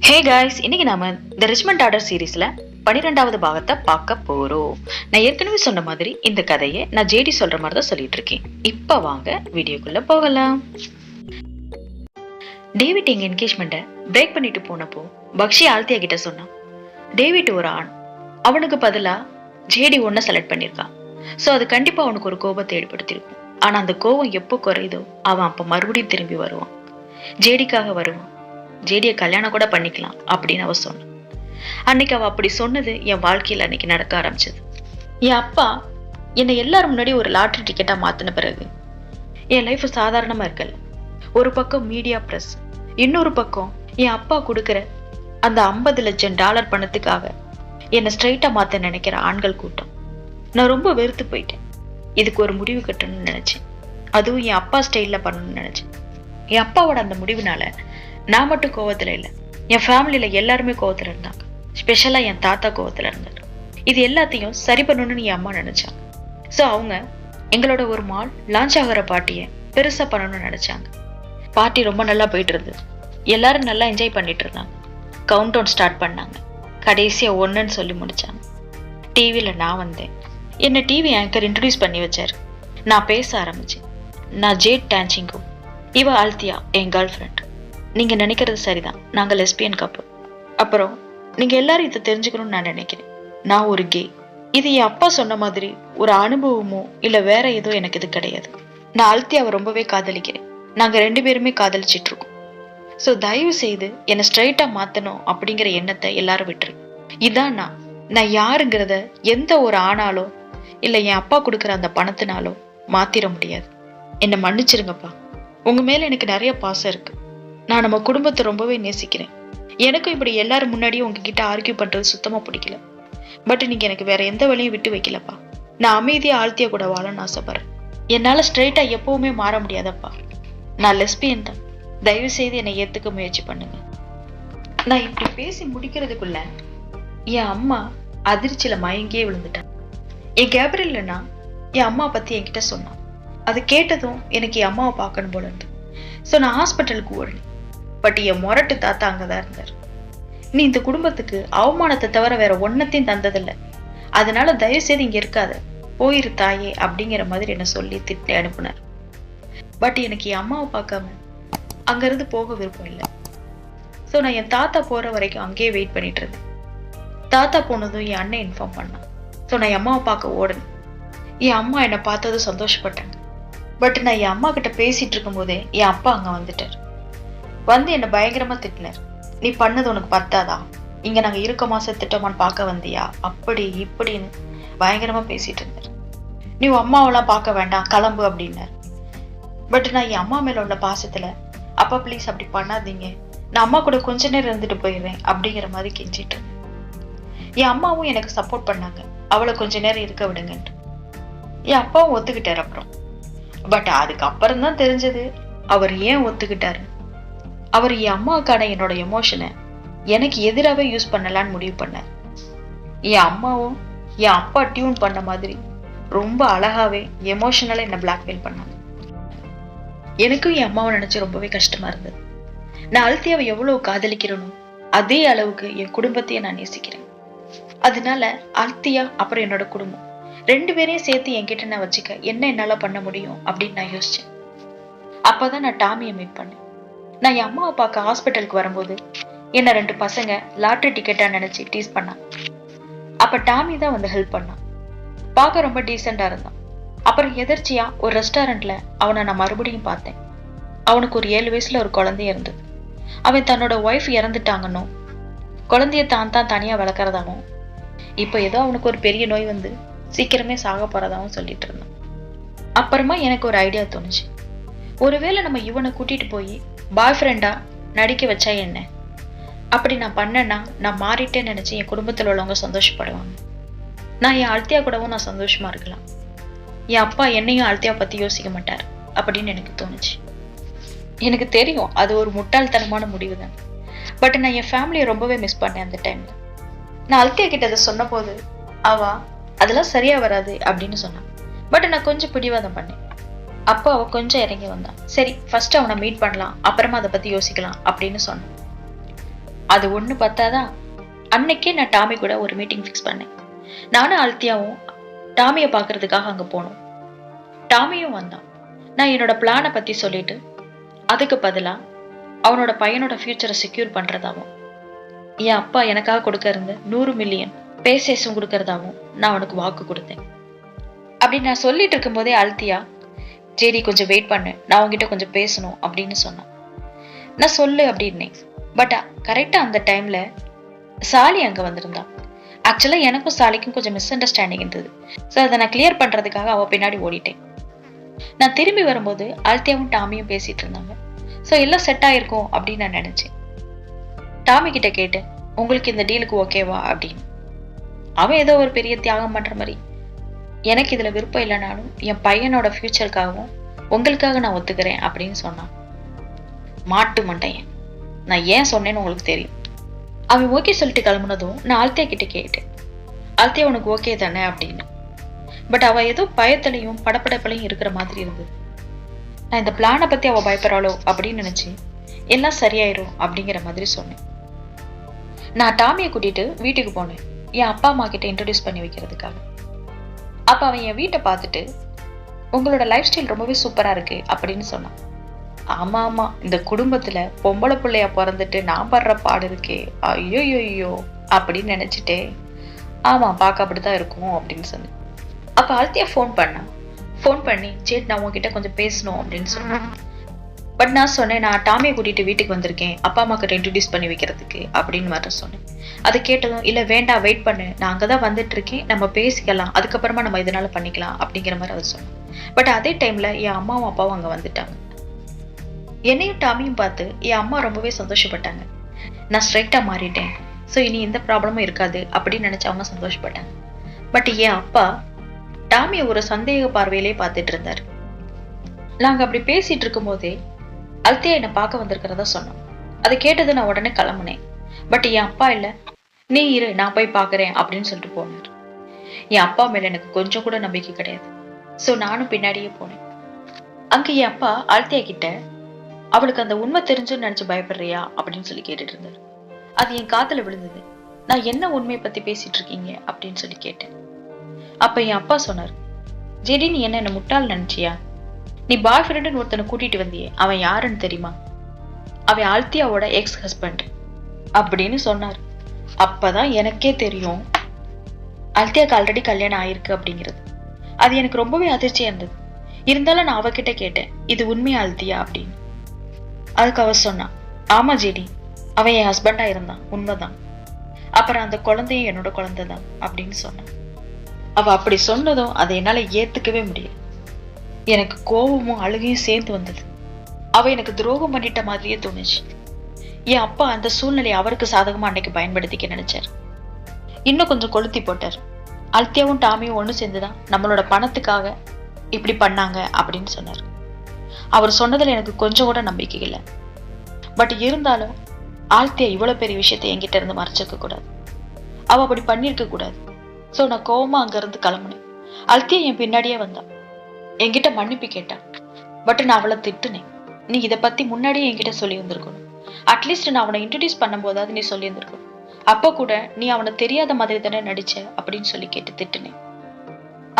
Hey guys, இன்னைக்கு நாம த Richmond order சீரீஸ்ல 12வது பாகத்தை பார்க்க போறோம். நான் ஏற்கனவே சொன்ன மாதிரி இந்த கதையை நான் ஜேடி சொல்ற மாதிரி தான் சொல்லிட்டு இருக்கேன். இப்ப வாங்க வீடியோக்குள்ள போகலாம். டேவிட் எங்க என்கேஜ்மெண்ட்டை பிரேக் பண்ணிட்டு போனப்போ பக்ஷி ஆல்தியா கிட்ட சொன்னான், டேவிட் ஒரு ஆண், அவனுக்கு பதிலா ஜேடி ஒன்ன செலக்ட் பண்ணிருக்கான். சோ அது கண்டிப்பா அவனுக்கு ஒரு கோபத்தை ஏற்படுத்தியிருக்கும். ஆனா அந்த கோபம் எப்போ குறையுதோ அவன் அப்ப மறுபடியும் திரும்பி வருவான், ஜேடிக்காக வருவான், ஜேடியை கல்யாணம் கூட பண்ணிக்கலாம் அப்படின்னு அவ சொன்னான். அன்னைக்கு அவ அப்படி சொன்னது என் வாழ்க்கையில அன்னைக்கு நடக்க ஆரம்பிச்சது. என் அப்பா என்னை எல்லாரும் முன்னாடி ஒரு லாட்டரி டிக்கெட்டா மாத்தின பிறகு என் லைஃப் சாதாரணமா இருக்கல. ஒரு பக்கம் மீடியா பிரஸ், இன்னொரு பக்கம் என் அப்பா கொடுக்கிற அந்த 50 லட்சம் டாலர் பணத்துக்காக என்னை ஸ்ட்ரைட்டா மாத்த நினைக்கிற ஆண்கள் கூட்டம். நான் ரொம்ப வெறுத்து போயிட்டேன். இதுக்கு ஒரு முடிவு கட்டணும்னு நினைச்சேன். அதுவும் என் அப்பா ஸ்டைல்ல பண்ணணும்னு நினைச்சேன். என் அப்பாவோட அந்த முடிவுனால நான் மட்டும் கோவத்துல இல்லை, என் ஃபேமிலியில எல்லாருமே கோவத்துல இருந்தாங்க. ஸ்பெஷலா என் தாத்தா கோவத்துல இருந்தாரு. இது எல்லாத்தையும் சரி பண்ணணும்னு என் அம்மா நினைச்சாங்க. ஸோ அவங்க எங்களோட ஒரு மால் லான்ச் ஆகிற பார்ட்டியை பெருசா பண்ணணும்னு நினைச்சாங்க. பார்ட்டி ரொம்ப நல்லா போயிட்டு இருந்தது. எல்லாரும் நல்லா என்ஜாய் பண்ணிட்டு இருந்தாங்க. கவுண்ட் டவுன் ஸ்டார்ட் பண்ணாங்க. கடைசியா 1ன்னு சொல்லி முடிச்சாங்க. டிவியில நான் வந்தேன். என்ன டிவி ஆங்கர் இன்ட்ரடியூஸ் பண்ணி வச்சாரு. நான் பேச ஆரம்பிச்சேன். நான் ஜேட் டான்சிங்கோ, இவ ஆல்தியா என் கேர்ள் ஃப்ரெண்ட். நீங்க நினைக்கிறது சரிதான், நாங்க லெஸ்பியன் கப்பல். அப்புறம் நீங்க எல்லாரும் இதை தெரிஞ்சுக்கணும்னு நான் நினைக்கிறேன். நான் ஒரு கே. இது என் அப்பா சொன்ன மாதிரி ஒரு அனுபவமோ இல்ல வேற ஏதோ எனக்கு இது கிடையாது. நான் ஆல்தியாவை ரொம்பவே காதலிக்கிறேன். நாங்க 2 பேருமே காதலிச்சிட்டு இருக்கோம். ஸோ தயவு செய்து என்னை ஸ்ட்ரைட்டா மாத்தணும் அப்படிங்கிற எண்ணத்தை எல்லாரும் விட்டுரு. இதான் நான் யாருங்கிறத எந்த ஒரு ஆணாலோ இல்ல என் அப்பா கொடுக்குற அந்த பணத்தினாலோ மாத்திர முடியாது. என்னை மன்னிச்சிருங்கப்பா. உங்க மேல எனக்கு நிறைய பாசம் இருக்கு. நான் நம்ம குடும்பத்தை ரொம்பவே நேசிக்கிறேன். எனக்கும் இப்படி எல்லாரும் முன்னாடியும் உங்ககிட்ட ஆர்கியூ பண்றது சுத்தமா பிடிக்கல. பட் நீங்க எனக்கு வேற எந்த வழியும் விட்டு வைக்கலப்பா. நான் அமைதியா ஆழ்த்திய கூட வாழணும்னு ஆசைப்படுறேன். என்னால ஸ்ட்ரைட்டா எப்பவுமே மாற முடியாதப்பா. நான் லெஸ்பியன் தான். தயவு செய்து என்னை ஏத்துக்க முயற்சி பண்ணுங்க. நான் இப்படி பேசி முடிக்கிறதுக்குள்ள என் அம்மா அதிர்ச்சியில மயங்கியே விழுந்துட்டான். என் கேப்ரியல்னா என் அம்மா பத்தி என்கிட்ட சொன்னான். அது கேட்டதும் எனக்கு என் அம்மாவை பார்க்கணும் போல இருந்து. ஸோ நான் ஹாஸ்பிட்டலுக்கு ஓடினேன். பட் என் மொரட்டு தாத்தா அங்கதான் இருந்தார். நீ இந்த குடும்பத்துக்கு அவமானத்தை தவிர வேற ஒன்னத்தையும் தந்ததில்லை, அதனால தயவு செய்து இங்க இருக்காத, போயிரு தாயே அப்படிங்கிற மாதிரி என்ன சொல்லி திட்டி அனுப்புனார். பட் எனக்கு என் அம்மாவை பார்க்காம அங்கிருந்து போக விருப்பம் இல்லை. ஸோ நான் என் தாத்தா போற வரைக்கும் அங்கேயே வெயிட் பண்ணிட்டு இருந்தேன். தாத்தா போனதும் என் அண்ணன் இன்ஃபார்ம் பண்ணான். ஸோ நான் என் அம்மாவை பார்க்க ஓடினேன். என் அம்மா என்னை பார்த்ததும் சந்தோஷப்பட்டாங்க. பட் நான் என் அம்மா கிட்ட பேசிட்டு இருக்கும் போதே என் அப்பா அங்க வந்துட்டார். வந்து என்னை பயங்கரமா திட்டினார். நீ பண்ணது உனக்கு பத்தாதா? இங்க நாங்க இருக்கமா செத்துட்டோமான்னு பார்க்க வந்தியா? அப்படி இப்படின்னு பயங்கரமா பேசிட்டு இருந்தார். நீ அம்மாவெல்லாம் பார்க்க வேண்டாம், கிளம்பு அப்படின்னார். பட் நான் என் அம்மா மேல உள்ள பாசத்துல, அப்பா ப்ளீஸ் அப்படி பண்ணாதீங்க, நான் அம்மா கூட கொஞ்ச நேரம் இருந்துட்டு போயிடுறேன் அப்படிங்கிற மாதிரி கெஞ்சிட்டு இருந்தேன். என் அம்மாவும் எனக்கு சப்போர்ட் பண்ணாங்க, அவளை கொஞ்ச நேரம் இருக்க விடுங்கன்ட்டு. என் அப்பாவும் ஒத்துக்கிட்டாரு. அப்புறம் பட் அதுக்கப்புறம் தான் தெரிஞ்சது அவர் ஏன் ஒத்துக்கிட்டாரு. அவர் என் அம்மாவுக்கான என்னோட எமோஷனை எனக்கு எதிராகவே யூஸ் பண்ணலான்னு முடிவு பண்ணார். என் அம்மாவும் என் அப்பா டியூன் பண்ண மாதிரி ரொம்ப அழகாவே எமோஷனலா என்ன பிளாக்மெயில் பண்ணாங்க. எனக்கும் என் அம்மாவை நினைச்சு ரொம்பவே கஷ்டமா இருந்தது. நான் ஆல்தியாவை எவ்வளவு காதலிக்கிறேனோ அதே அளவுக்கு என் குடும்பத்தையே நான் நேசிக்கிறேன். அதனால ஆல்தியா அப்புறம் என்னோட குடும்பம் 2 பேரையும் சேர்த்து என்கிட்ட நான் வச்சுக்க என்ன என்னால பண்ண முடியும் அப்படின்னு நான் யோசிச்சேன். அப்பதான் நான் டாமியை மீட் பண்ணேன். நான் என் அம்மாவை பார்க்க ஹாஸ்பிட்டலுக்கு வரும்போது என்ன 2 பசங்க லாட்டரி டிக்கெட்டா நினைச்சு டீஸ் பண்ணான். அப்ப டாமி தான் வந்து ஹெல்ப் பண்ணான். பார்க்க ரொம்ப டீசெண்டா இருந்தான். அப்புறம் எதிர்ச்சியா ஒரு ரெஸ்டாரண்ட்ல அவனை நான் மறுபடியும் பார்த்தேன். அவனுக்கு ஒரு 7 வயசுல ஒரு குழந்தைய இருந்தது. அவன் தன்னோட ஒய்ஃப் இறந்துட்டாங்கன்னும் குழந்தைய தான் தனியா வளர்க்கறதாவும், இப்ப ஏதோ அவனுக்கு ஒரு பெரிய நோய் வந்து சீக்கிரமே சாக போறதாவும் சொல்லிட்டு இருந்தான். அப்புறமா எனக்கு ஒரு ஐடியா தோணுச்சு. ஒருவேளை நம்ம இவனை கூட்டிட்டு போய் பாய் ஃப்ரெண்டா நடிக்க வச்சா என்ன? அப்படி நான் பண்ணேன்னா நான் மாறிட்டேன்னு நினைச்சு என் குடும்பத்தில் உள்ளவங்க சந்தோஷப்படுவாங்க. நான் என் ஆல்தியா கூடவும் நான் சந்தோஷமா இருக்கலாம். என் அப்பா என்னையும் ஆல்தியா பத்தி யோசிக்க மாட்டார் அப்படின்னு எனக்கு தோணுச்சு. எனக்கு தெரியும் அது ஒரு முட்டாள்தனமான முடிவு தான். பட் நான் என் ஃபேமிலியை ரொம்பவே மிஸ் பண்ணேன் அந்த டைம்ல. நான் ஆல்தியா கிட்ட அதை சொன்ன போது அவ அதெல்லாம் சரியா வராது அப்படின்னு சொன்னான். பட் நான் கொஞ்சம் பிடிவாதம் பண்ணேன். அப்போ அவ கொஞ்சம் இறங்கி வந்தான். சரி ஃபர்ஸ்ட் அவனை மீட் பண்ணலாம், அப்புறமா அதை பத்தி யோசிக்கலாம் அப்படின்னு சொன்னான். அது ஒண்ணு பத்தாதான், அன்னைக்கே நான் டாமி கூட ஒரு மீட்டிங் ஃபிக்ஸ் பண்ணேன். நானும் ஆல்த்தியாவும் டாமியை பார்க்கறதுக்காக அங்க போனோம். டாமியும் வந்தான். நான் என்னோட பிளானை பத்தி சொல்லிட்டு அதுக்கு பதிலா அவனோட பையனோட ஃபியூச்சரை செக்யூர் பண்றதாவும், என் அப்பா எனக்காக கொடுக்க இருந்த 100 மில்லியன் பேசேஸும் கொடுக்கறதாவும் நான் அவனுக்கு வாக்கு கொடுத்தேன். அப்படி நான் சொல்லிட்டு இருக்கும் போதே ஆல்த்தியா, ஜேடி கொஞ்சம் வெயிட் பண்ணு, நான் உங்ககிட்ட கொஞ்சம் பேசணும் அப்படின்னு சொன்னான். நான் சொல்லு அப்படின்னேன். பட் கரெக்டா அந்த டைம்ல சாலி அங்க வந்திருந்தான். ஆக்சுவலா எனக்கும் சாலிக்கும் கொஞ்சம் மிஸ் அண்டர்ஸ்டாண்டிங் இருந்தது. ஸோ அதை நான் கிளியர் பண்றதுக்காக அவ பின்னாடி ஓடிட்டேன். நான் திரும்பி வரும்போது ஆல்த்தியாவும் டாமியும் பேசிட்டு இருந்தாங்க. ஸோ எல்லாம் செட் ஆயிருக்கும் அப்படின்னு நான் நினைச்சேன். டாமி கிட்ட கேட்டேன், உங்களுக்கு இந்த டீலுக்கு ஓகேவா அப்படின்னு. அவன் ஏதோ ஒரு பெரிய தியாகம் பண்ற மாதிரி, எனக்கு இதுல விருப்பம் இல்லைனாலும் என் பையனோட ஃபியூச்சருக்காகவும் உங்களுக்காக நான் ஒத்துக்கிறேன் அப்படின்னு சொன்னான். மாட்டு மண்டையன், நான் ஏன் சொன்னேன்னு உங்களுக்கு தெரியும். அவன் ஓகே சொல்லிட்டு கிளம்புனதும் நான் ஆல்த்தியா கிட்ட கேட்டேன், ஆல்த்தியா உனக்கு ஓகே தானே அப்படின்னு. பட் அவ ஏதோ பயத்திலையும் படப்படப்பிலையும் இருக்கிற மாதிரி இருந்தது. நான் இந்த பிளானை பத்தி அவ பயப்படுறாளோ அப்படின்னு நினைச்சு எல்லாம் சரியாயிரும் அப்படிங்கிற மாதிரி சொன்னேன். நான் டாமியை கூட்டிட்டு வீட்டுக்கு போனேன், என் அப்பா அம்மா கிட்ட இன்ட்ரடியூஸ் பண்ணி வைக்கிறதுக்காக. அப்ப அவன் என் வீட்டை பார்த்துட்டு, உங்களோட லைஃப் ஸ்டைல் ரொம்பவே சூப்பரா இருக்கு அப்படின்னு சொன்னான். ஆமா ஆமா, இந்த குடும்பத்துல பொம்பளை பிள்ளையா பிறந்துட்டு நான் படுற பாடு இருக்கே, ஐயோ ஐயோ அப்படின்னு நினைச்சிட்டே, ஆமா பார்க்க அப்படித்தான் இருக்கும் அப்படின்னு சொன்னேன். அப்ப ஆல்த்தியா ஃபோன் பண்ணி, சரி நான் உங்ககிட்ட கொஞ்சம் பேசணும் அப்படின்னு சொன்னேன். பட் நான் சொன்னேன், நான் டாமியை கூட்டிட்டு வீட்டுக்கு வந்திருக்கேன் அப்பா அம்மாக்கிட்ட இன்ட்ரடியூஸ் பண்ணி வைக்கிறதுக்கு அப்படின்னு மாதிரி சொன்னேன். அதை கேட்டதும், இல்ல வேண்டாம் வெயிட் பண்ணு, நான் அங்கதான் வந்துட்டு இருக்கேன், நம்ம பேசிக்கலாம், அதுக்கப்புறமா நம்ம இதனால பண்ணிக்கலாம் அப்படிங்கிற மாதிரி அதை சொன்னேன். பட் அதே டைம்ல என் அம்மாவும் அப்பாவும் அங்க வந்துட்டாங்க. என்னையும் டாமியும் பார்த்து என் அம்மா ரொம்பவே சந்தோஷப்பட்டாங்க. நான் ஸ்ட்ரைட்டா மாறிட்டேன், ஸோ இனி எந்த ப்ராப்ளமும் இருக்காது அப்படின்னு நினைச்சு அவங்க சந்தோஷப்பட்டாங்க. பட் என் அப்பா டாமியை ஒரு சந்தேக பார்வையிலே பார்த்துட்டு இருந்தாரு. நாங்க அப்படி பேசிட்டு இருக்கும் போதே ஆல்த்தியா என்னை பார்க்க வந்திருக்கிறதா சொன்னோம். அதை கேட்டது நான் உடனே கிளம்புனேன். பட் என் அப்பா இல்ல, நீ இரு நான் போய் பாக்குறேன் அப்படின்னு சொல்லிட்டு போனார். என் அப்பா மேல எனக்கு கொஞ்சம் கூட நம்பிக்கை கிடையாது. ஸோ நானும் பின்னாடியே போனேன். அங்க என் அப்பா ஆல்த்தியா கிட்ட, அவளுக்கு அந்த உண்மை தெரிஞ்சுன்னு நினைச்சு பயப்படுறியா அப்படின்னு சொல்லி கேட்டுட்டு இருந்தாரு. அது என் காதுல விழுந்தது. நான் என்ன உண்மையை பத்தி பேசிட்டு இருக்கீங்க அப்படின்னு சொல்லி கேட்டேன். அப்ப என் அப்பா சொன்னார், ஜெடி நீ என்ன முட்டாள் நினைச்சியா? நீ பாய் ஃப்ரெண்டுன்னு ஒருத்தனை கூட்டிட்டு வந்தியே, அவன் யாருன்னு தெரியுமா? அவன் ஆல்த்தியாவோட எக்ஸ் ஹஸ்பண்ட் அப்படின்னு சொன்னார். அப்பதான் எனக்கே தெரியும் ஆல்த்தியாக்கு ஆல்ரெடி கல்யாணம் ஆயிருக்கு அப்படிங்கிறது. அது எனக்கு ரொம்பவே அதிர்ச்சியா இருந்தது. இருந்தாலும் நான் அவகிட்ட கேட்டேன், இது உண்மையா ஆல்த்தியா அப்படின்னு. அதுக்கு அவ சொன்னான், ஆமா ஜெடி, அவன் என் ஹஸ்பண்டா இருந்தான், உண்மைதான். அப்புறம் அந்த குழந்தையும் என்னோட குழந்தை தான் அப்படின்னு சொன்னான். அவ அப்படி சொன்னதும் அதை என்னால ஏத்துக்கவே முடியல. எனக்கு கோபமும் அழுகையும் சேர்ந்து வந்தது. அவ எனக்கு துரோகம் பண்ணிட்ட மாதிரியே தோணுச்சு. என் அப்பா அந்த சூழ்நிலையை அவருக்கு சாதகமா அன்னைக்கு பயன்படுத்திக்க நினைச்சார். இன்னும் கொஞ்சம் கொளுத்தி போட்டார். ஆல்த்தியாவும் டாமியும் ஒண்ணு சேர்ந்துதான் நம்மளோட பணத்துக்காக இப்படி பண்ணாங்க அப்படின்னு சொன்னார். அவர் சொன்னதுல எனக்கு கொஞ்சம் கூட நம்பிக்கை இல்லை. பட் இருந்தாலும் ஆல்த்தியா இவ்வளவு பெரிய விஷயத்தை என்கிட்ட இருந்து மறைச்சிருக்க கூடாது. அவ அப்படி பண்ணிருக்க கூடாது. ஸோ நான் கோவமா அங்க இருந்து கிளம்புனேன். ஆல்த்தியா என் பின்னாடியே வந்தான். என்கிட்ட மன்னிப்பு கேட்டான். பட் நான் அவளை திட்டுனேன். நீ இதை பத்தி முன்னாடியே என்கிட்ட சொல்லி இருந்திருக்கணும். அட்லீஸ்ட் நான் அவனை இன்ட்ரடியூஸ் பண்ணும் போதாவது நீ சொல்லி இருந்திருக்கணும். அப்ப கூட நீ அவனை தெரியாத மாதிரி தானே நடிச்ச அப்படின்னு சொல்லி கேட்டு திட்டுனேன்.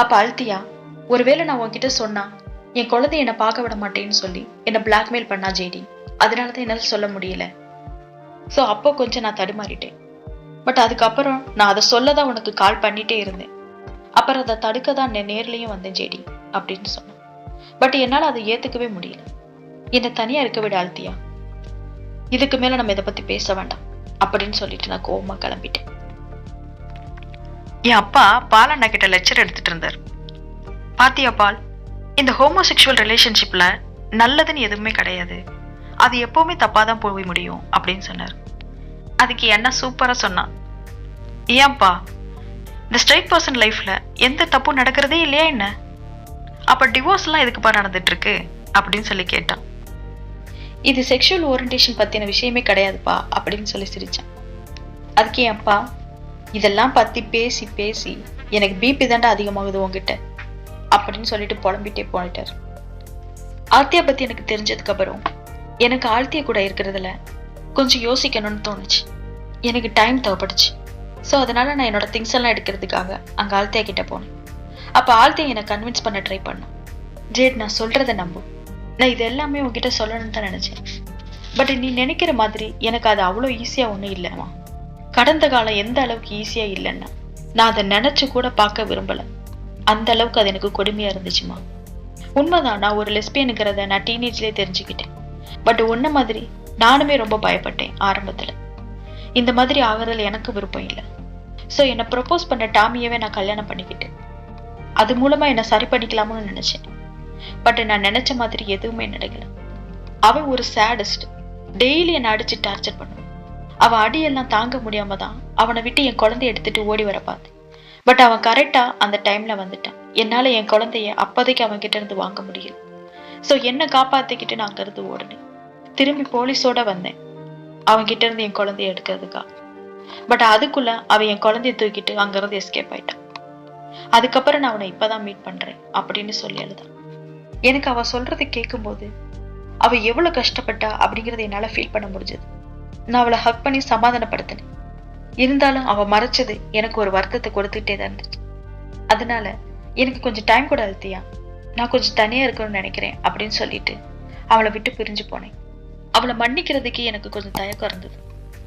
அப்ப ஆல்த்தியா, ஒருவேளை நான் உன்கிட்ட சொன்னா என் குழந்தை என்னை பார்க்க விட மாட்டேன்னு சொல்லி என்னை பிளாக்மெயில் பண்ணா ஜேடி, அதனாலதான் என்னால சொல்ல முடியல. ஸோ அப்போ கொஞ்சம் நான் தடுமாறிட்டேன். பட் அதுக்கப்புறம் நான் அதை சொல்லதான் உனக்கு கால் பண்ணிட்டே இருந்தேன். அப்புறம் அதை தடுக்க தான் நேர்லயும் வந்தேன் ஜேடி அப்படின்னு சொன்னேன். பட் என்னால அதை ஏத்துக்கவே முடியல. என்னை தனியா இருக்க விட ஆல்த்தியா, இதுக்கு மேல நம்ம இதை பத்தி பேச வேண்டாம் அப்படின்னு சொல்லிட்டு நான் கோவமா கிளம்பிட்டேன். என் அப்பா பால் அண்ணா கிட்ட லெக்சர் எடுத்துட்டு இருந்தார். பாத்தியா பால், இந்த ஹோமோசெக்சுவல் ரிலேஷன்ஷிப்ல நல்லதுன்னு எதுவுமே கிடையாது, அது எப்பவுமே தப்பாதான் போய் முடியும் அப்படின்னு சொன்னார். அதுக்கு என்ன சூப்பரா சொன்னான், ஏன்பா இந்த ஸ்ட்ரைட் பர்சன் லைஃப்ல எந்த தப்பும் நடக்கிறதே இல்லையா என்ன, அப்ப டிவோர்ஸ் எல்லாம் எதுக்குப்பா நடந்துட்டு இருக்கு அப்படின்னு சொல்லி கேட்டான். இது செக்ஷுவல் ஓரியன்டேஷன் பத்தின விஷயமே கிடையாதுப்பா அப்படின்னு சொல்லி சிரிச்சான். அதுக்கு என் அப்பா, இதெல்லாம் பத்தி பேசி பேசி எனக்கு பிபி தாண்டா அதிகமாகுது உங்ககிட்ட அப்படின்னு சொல்லிட்டு புலம்பிட்டே போயிட்டார். ஆல்த்தியா பத்தி எனக்கு தெரிஞ்சதுக்கு அப்புறம் எனக்கு ஆல்த்தியா கூட இருக்கிறதுல கொஞ்சம் யோசிக்கணும்னு தோணுச்சு. எனக்கு டைம் தேவைப்பட்டுச்சு. ஸோ அதனால நான் என்னோட திங்ஸ் எல்லாம் எடுக்கிறதுக்காக அங்கே ஆல்த்தியா கிட்ட போனேன். அப்போ ஆல்த்தியா என்னை கன்வின்ஸ் பண்ண ட்ரை பண்ணான். ஜேட், நான் சொல்றதை நம்பு. நான் இது எல்லாமே உன்கிட்ட சொல்லணும்னு தான் நினைச்சேன். பட் நீ நினைக்கிற மாதிரி எனக்கு அது அவ்வளோ ஈஸியா ஒன்றும் இல்லைம்மா. கடந்த காலம் எந்த அளவுக்கு ஈஸியா இல்லைன்னா நான் அதை நினைச்சு கூட பார்க்க விரும்பல. அந்த அளவுக்கு அது எனக்கு கொடுமையா இருந்துச்சுமா. உண்மைதான், நான் ஒரு லெஸ்பியனுங்கிறத நான் டீனேஜ்லேயே தெரிஞ்சுக்கிட்டேன். பட் உன்ன மாதிரி நானுமே ரொம்ப பயப்பட்டேன் ஆரம்பத்துல. இந்த மாதிரி ஆகிறதுல எனக்கு விருப்பம் இல்லை. ஸோ என்னை ப்ரொப்போஸ் பண்ண டாமியவே நான் கல்யாணம் பண்ணிக்கிட்டேன். அது மூலமா என்னை சரி பண்ணிக்கலாம்னு நினைச்சேன். பட் நான் நினைச்ச மாதிரி எதுவுமே நடக்கல. அவன் ஒரு சேடஸ்ட். டெய்லி என்னை அடிச்சு டார்ச்சர் பண்ணுவான். அவன் அடியெல்லாம் தாங்க முடியாம தான் அவனை விட்டு என் குழந்தைய எடுத்துட்டு ஓடி வர பார்த்தேன். பட் அவன் கரெக்டா அந்த டைம்ல வந்துட்டான். என்னால என் குழந்தைய அப்போதைக்கு அவன் கிட்ட இருந்து வாங்க முடியல. ஸோ என்னை காப்பாத்திக்கிட்டு நான் அங்கிருந்து ஓடினேன். திரும்பி போலீஸோட வந்தேன் அவன் கிட்ட இருந்து என் குழந்தைய எடுக்கிறதுக்கா. பட் அதுக்குள்ள அவன் என் குழந்தைய தூக்கிட்டு அங்கிருந்து எஸ்கேப் ஆயிட்டான். அதுக்கப்புறம் நான் அவனை இப்பதான் மீட் பண்றேன் அப்படின்னு சொல்லி அழுதான். எனக்கு அவ சொல்றதை கேட்கும்போது அவ எவ்வளவு கஷ்டப்பட்டா அப்படிங்கறத என்னால ஃபீல் பண்ண முடிஞ்சது. நான் அவளை ஹக் பண்ணி சமாதானப்படுத்தினேன். இருந்தாலும் அவ மறைச்சது எனக்கு ஒரு வருத்தத்தை கொடுத்துட்டே தான் இருந்துச்சு. அதனால எனக்கு கொஞ்சம் டைம் கூட அழுத்தியா, நான் கொஞ்சம் தனியா இருக்கணும்னு நினைக்கிறேன் அப்படின்னு சொல்லிட்டு அவளை விட்டு பிரிஞ்சு போனேன். அவளை மன்னிக்கிறதுக்கு எனக்கு கொஞ்சம் தயக்கம் இருந்தது.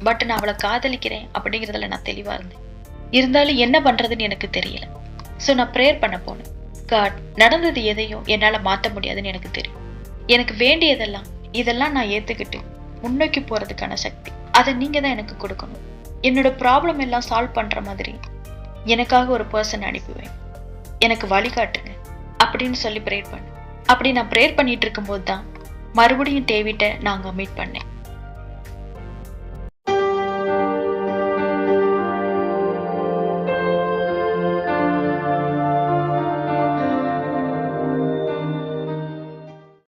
பட் நான் அவளை காதலிக்கிறேன் அப்படிங்கிறதுல நான் தெளிவா இருந்தேன். இருந்தாலும் என்ன பண்றதுன்னு எனக்கு தெரியல. ஸோ நான் ப்ரேயர் பண்ண போனேன். காட், நடந்தது எதையும் என்னால மாற்ற முடியாதுன்னு எனக்கு தெரியும். எனக்கு வேண்டியதெல்லாம் இதெல்லாம் நான் ஏத்துக்கிட்டு முன்னோக்கி போறதுக்கான சக்தி அதை நீங்க தான் எனக்கு கொடுக்கணும். என்னோட ப்ராப்ளம் எல்லாம் சால்வ் பண்ற மாதிரி எனக்காக ஒரு பர்சன் அனுப்புவேன். எனக்கு வழிகாட்டுங்க அப்படின்னு சொல்லி ப்ரேயர் பண்ணேன். அப்படி நான் ப்ரேயர் பண்ணிட்டு இருக்கும்போது தான் மறுபடியும் டேவிட்டை நான் அங்க மீட் பண்ணேன்.